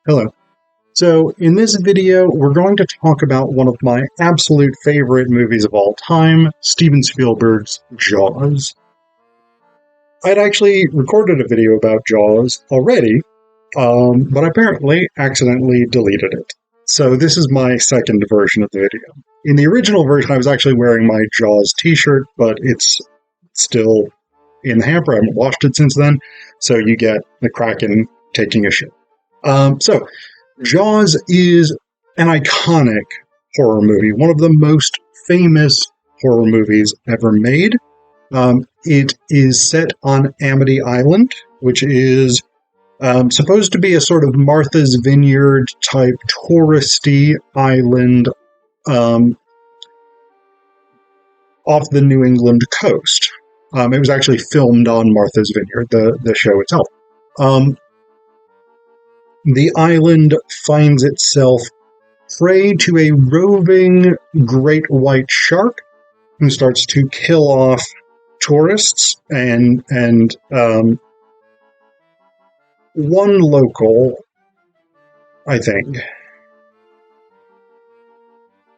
Hello. So, in this video, we're going to talk about one of my absolute favorite movies of all time, Steven Spielberg's Jaws. I'd actually recorded a video about Jaws already, but apparently accidentally deleted it. So, this is my second version of the video. In the original version, I was actually wearing my Jaws t-shirt, but it's still in the hamper. I haven't washed it since then, so you get the Kraken taking a shit. Jaws is an iconic horror movie, one of the most famous horror movies ever made. It is set on Amity Island, which is supposed to be a sort of Martha's Vineyard type touristy island off the New England coast. It was actually filmed on Martha's Vineyard, the show itself. The island finds itself prey to a roving great white shark who starts to kill off tourists and one local, I think.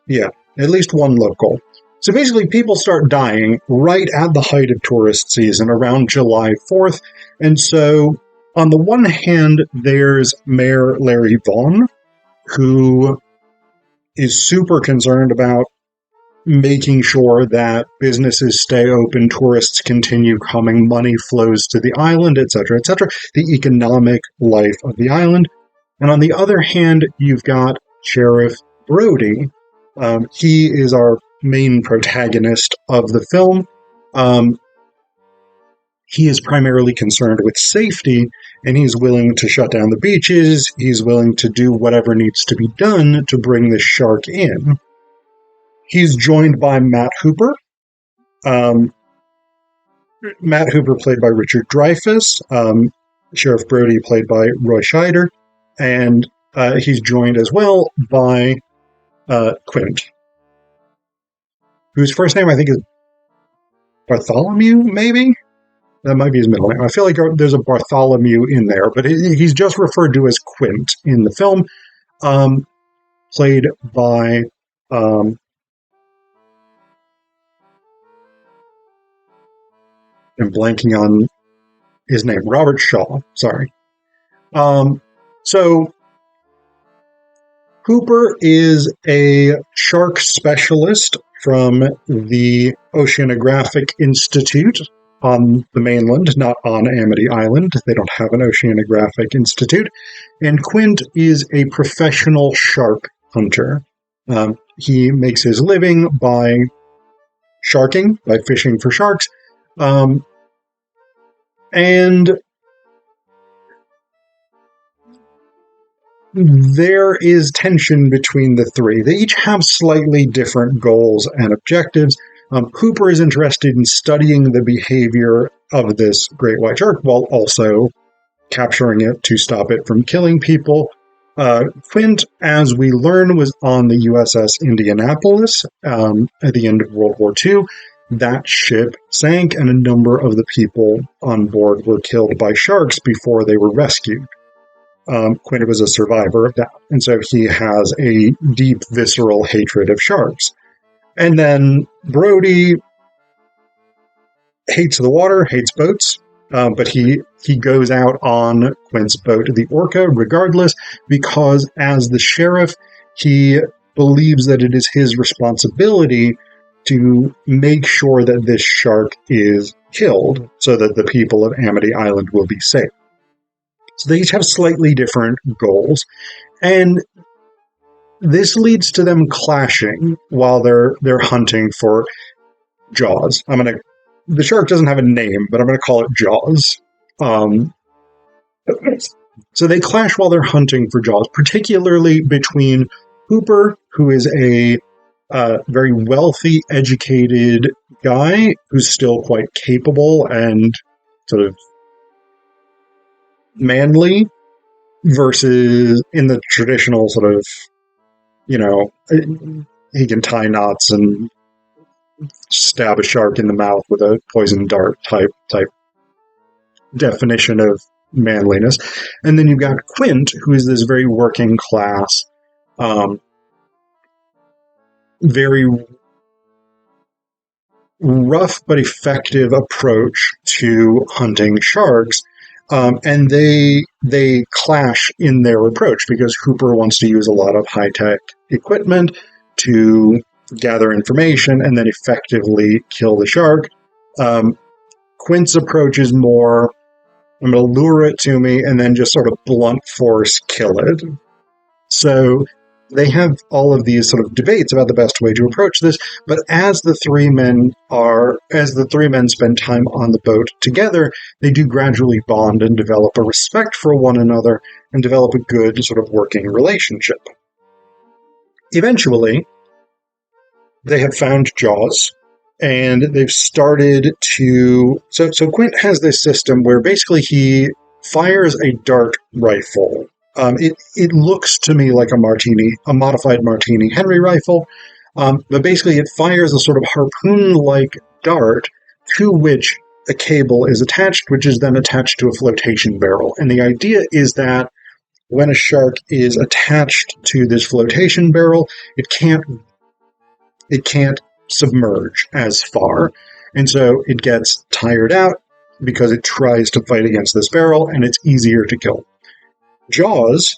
Yeah, at least one local. So basically, people start dying right at the height of tourist season, around July 4th, and so on the one hand, there's Mayor Larry Vaughn, who is super concerned about making sure that businesses stay open, tourists continue coming, money flows to the island, etc., the economic life of the island. And on the other hand, you've got Sheriff Brody. He is our main protagonist of the film. He is primarily concerned with safety, and he's willing to shut down the beaches. He's willing to do whatever needs to be done to bring the shark in. He's joined by Matt Hooper. Matt Hooper played by Richard Dreyfuss. Sheriff Brody played by Roy Scheider. And he's joined as well by Quint, whose first name I think is Bartholomew, maybe? That might be his middle name. I feel like there's a Bartholomew in there, but he's just referred to as Quint in the film, played by I'm blanking on his name, Robert Shaw, sorry. So Hooper is a shark specialist from the Oceanographic Institute on the mainland, not on Amity Island. They don't have an Oceanographic Institute. And Quint is a professional shark hunter. He makes his living by sharking, by fishing for sharks. And there is tension between the three. They each have slightly different goals and objectives. Hooper is interested in studying the behavior of this great white shark while also capturing it to stop it from killing people. Quint, as we learn, was on the USS Indianapolis at the end of World War II. That ship sank, and a number of the people on board were killed by sharks before they were rescued. Quint was a survivor of that, and so he has a deep, visceral hatred of sharks. And then Brody hates the water, hates boats, but he goes out on Quint's boat, the Orca, regardless, because as the sheriff, he believes that it is his responsibility to make sure that this shark is killed so that the people of Amity Island will be safe. So they each have slightly different goals, and this leads to them clashing while they're hunting for Jaws. The shark doesn't have a name, but I'm going to call it Jaws. So they clash while they're hunting for Jaws, particularly between Hooper, who is a very wealthy, educated guy who's still quite capable and sort of manly, versus in the traditional sort of, he can tie knots and stab a shark in the mouth with a poison dart type definition of manliness. And then you've got Quint, who is this very working class, very rough but effective approach to hunting sharks. And they clash in their approach because Hooper wants to use a lot of high-tech equipment to gather information and then effectively kill the shark. Quint's approach is more, I'm going to lure it to me and then just sort of blunt force kill it. So they have all of these sort of debates about the best way to approach this, but as the three men spend time on the boat together, they do gradually bond and develop a respect for one another and develop a good sort of working relationship. Eventually, they have found Jaws, and they've started to... So Quint has this system where basically he fires a dart rifle. It looks to me like a modified Martini Henry rifle, but basically it fires a sort of harpoon-like dart to which a cable is attached, which is then attached to a flotation barrel. And the idea is that when a shark is attached to this flotation barrel, it can't submerge as far. And so it gets tired out because it tries to fight against this barrel, and it's easier to kill. Jaws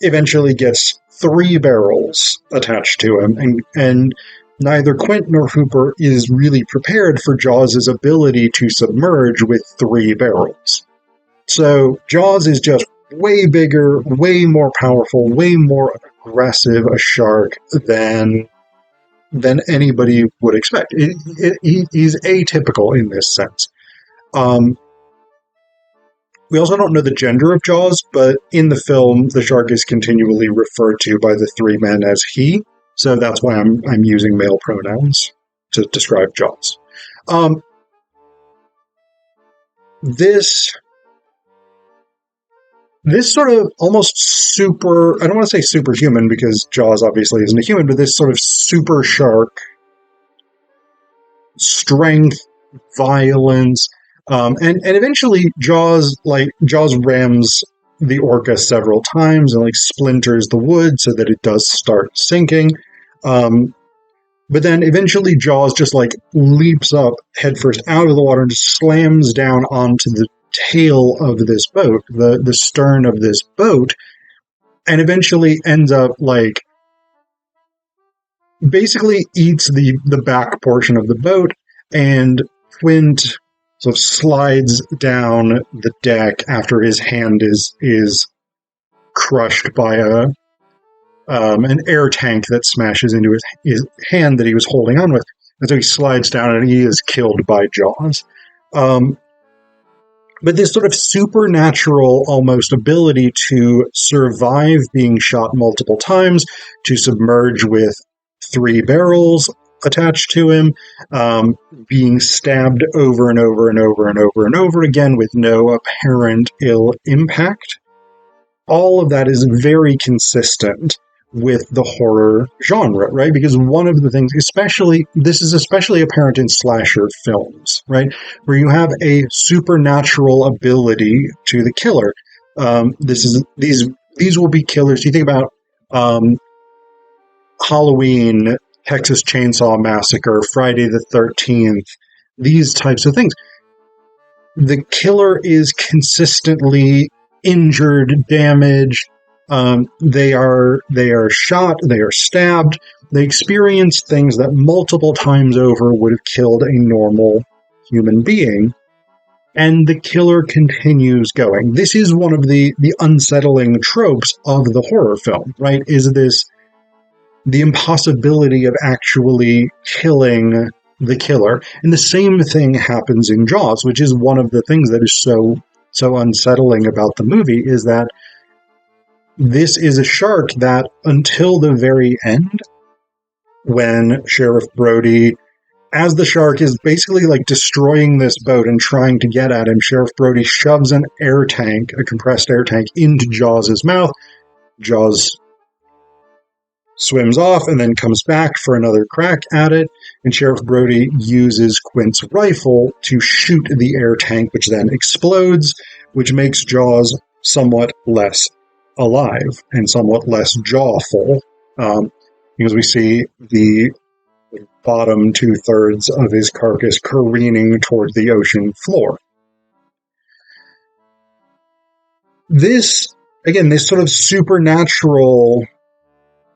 eventually gets 3 barrels attached to him, and neither Quint nor Hooper is really prepared for Jaws' ability to submerge with 3 barrels. So Jaws is just way bigger, way more powerful, way more aggressive a shark than anybody would expect. He's atypical in this sense. We also don't know the gender of Jaws, but in the film, the shark is continually referred to by the 3 men as he, so that's why I'm using male pronouns to describe Jaws. This sort of almost super, I don't want to say superhuman because Jaws obviously isn't a human, but this sort of super shark strength, violence, and eventually Jaws rams the orca several times and splinters the wood so that it does start sinking. But then eventually Jaws just leaps up headfirst out of the water and just slams down onto the tail of this boat, the stern of this boat, and eventually ends up basically eats the back portion of the boat, and Quint sort of slides down the deck after his hand is crushed by an air tank that smashes into his hand that he was holding on with. And so he slides down and he is killed by Jaws. But this sort of supernatural almost ability to survive being shot multiple times, to submerge with 3 barrels attached to him, being stabbed over and over and over and over and over again with no apparent ill impact. All of that is very consistent with the horror genre, right? Because one of the things, this is especially apparent in slasher films, right? Where you have a supernatural ability to the killer. These will be killers. You think about Halloween, Texas Chainsaw Massacre, Friday the 13th, these types of things. The killer is consistently injured, damaged. They are shot, they are stabbed, they experience things that multiple times over would have killed a normal human being, and the killer continues going. This is one of the unsettling tropes of the horror film, right? Is this the impossibility of actually killing the killer. And the same thing happens in Jaws, which is one of the things that is so unsettling about the movie, is that this is a shark that, until the very end, when Sheriff Brody, as the shark is basically destroying this boat and trying to get at him, Sheriff Brody shoves an air tank, a compressed air tank, into Jaws' mouth. Jaws swims off and then comes back for another crack at it, and Sheriff Brody uses Quint's rifle to shoot the air tank, which then explodes, which makes Jaws somewhat less alive and somewhat less jawful, because we see the bottom two-thirds of his carcass careening toward the ocean floor. This sort of supernatural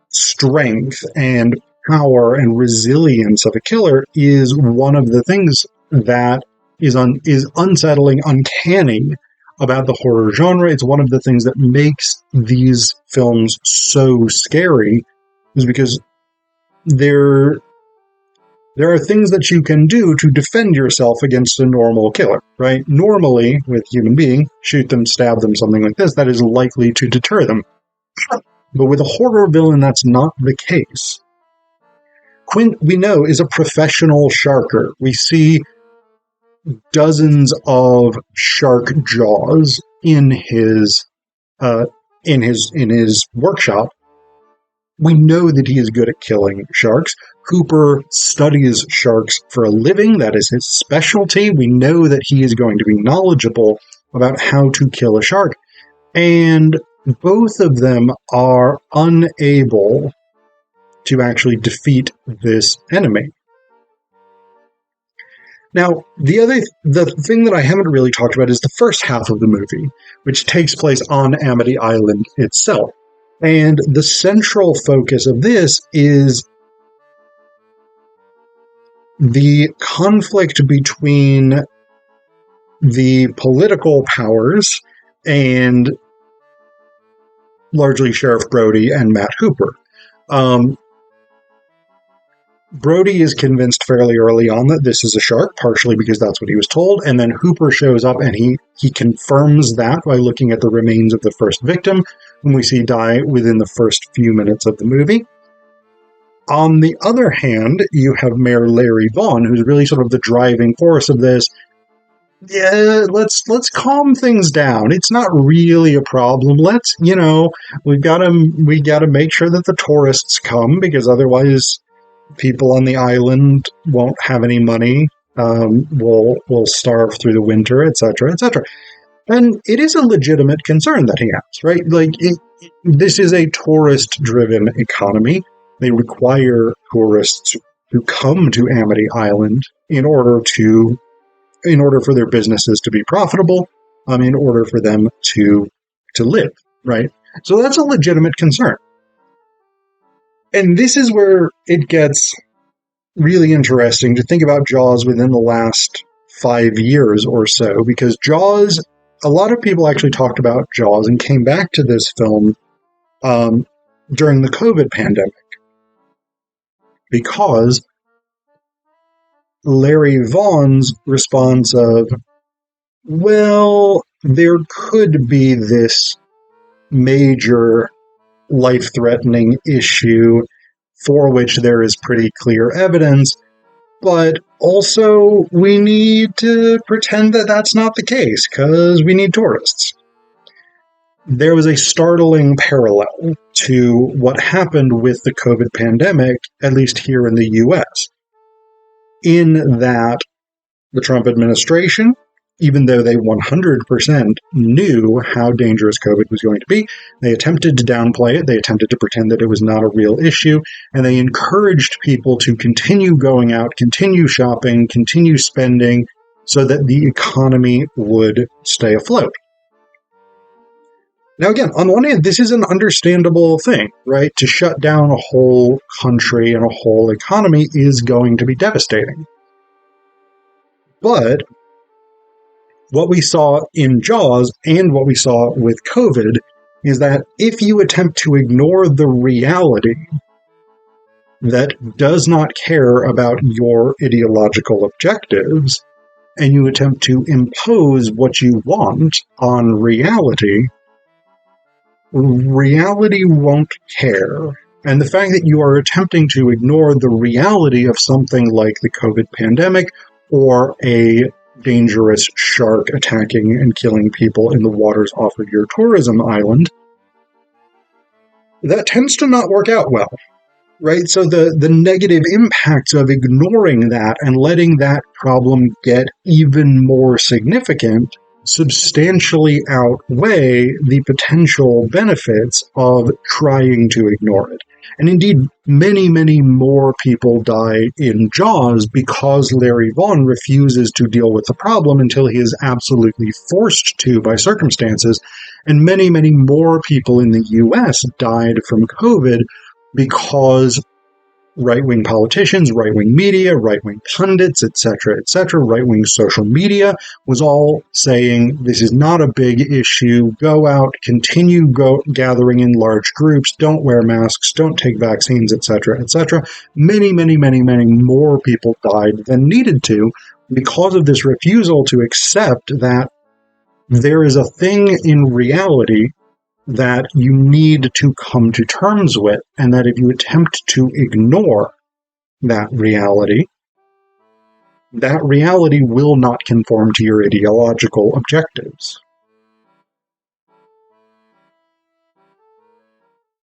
strength and power and resilience of a killer is one of the things that is unsettling, uncanny about the horror genre. It's one of the things that makes these films so scary, is because there are things that you can do to defend yourself against a normal killer, right? Normally, with human being, shoot them, stab them, something like this, that is likely to deter them. But with a horror villain, that's not the case. Quint, we know, is a professional sharker. We see dozens of shark jaws in his workshop. We know that he is good at killing sharks. Cooper studies sharks for a living. That is his specialty. We know that he is going to be knowledgeable about how to kill a shark. And both of them are unable to actually defeat this enemy. Now, the thing that I haven't really talked about is the first half of the movie, which takes place on Amity Island itself. And the central focus of this is the conflict between the political powers and largely Sheriff Brody and Matt Hooper. Brody is convinced fairly early on that this is a shark, partially because that's what he was told, and then Hooper shows up and he confirms that by looking at the remains of the first victim, whom we see die within the first few minutes of the movie. On the other hand, you have Mayor Larry Vaughn, who's really sort of the driving force of this. Yeah, let's calm things down. It's not really a problem. We gotta make sure that the tourists come, because otherwise people on the island won't have any money, will starve through the winter, etc., etc. And it is a legitimate concern that he has, right? This is a tourist-driven economy. They require tourists to come to Amity Island in order for their businesses to be profitable, in order for them to live, right? So that's a legitimate concern. And this is where it gets really interesting to think about Jaws within the last 5 years or so, because Jaws, a lot of people actually talked about Jaws and came back to this film during the COVID pandemic, because Larry Vaughn's response of, well, there could be this major life-threatening issue for which there is pretty clear evidence, but also we need to pretend that that's not the case because we need tourists. There was a startling parallel to what happened with the COVID pandemic, at least here in the US, in that the Trump administration, even though they 100% knew how dangerous COVID was going to be, they attempted to downplay it, they attempted to pretend that it was not a real issue, and they encouraged people to continue going out, continue shopping, continue spending, so that the economy would stay afloat. Now again, on one hand, this is an understandable thing, right? To shut down a whole country and a whole economy is going to be devastating. But what we saw in Jaws and what we saw with COVID is that if you attempt to ignore the reality that does not care about your ideological objectives, and you attempt to impose what you want on reality, reality won't care. And the fact that you are attempting to ignore the reality of something like the COVID pandemic or a dangerous shark attacking and killing people in the waters off of your tourism island that tends to not work out well. Right? So the negative impacts of ignoring that and letting that problem get even more significant substantially outweigh the potential benefits of trying to ignore it. And indeed, many, many more people die in Jaws because Larry Vaughn refuses to deal with the problem until he is absolutely forced to by circumstances. And many, many more people in the US died from COVID because right-wing politicians, right-wing media, right-wing pundits, etc., right-wing social media was all saying this is not a big issue. Go out, continue gathering in large groups, don't wear masks, don't take vaccines, etc. Many, many, many, many more people died than needed to because of this refusal to accept that there is a thing in reality that you need to come to terms with, and that if you attempt to ignore that reality will not conform to your ideological objectives.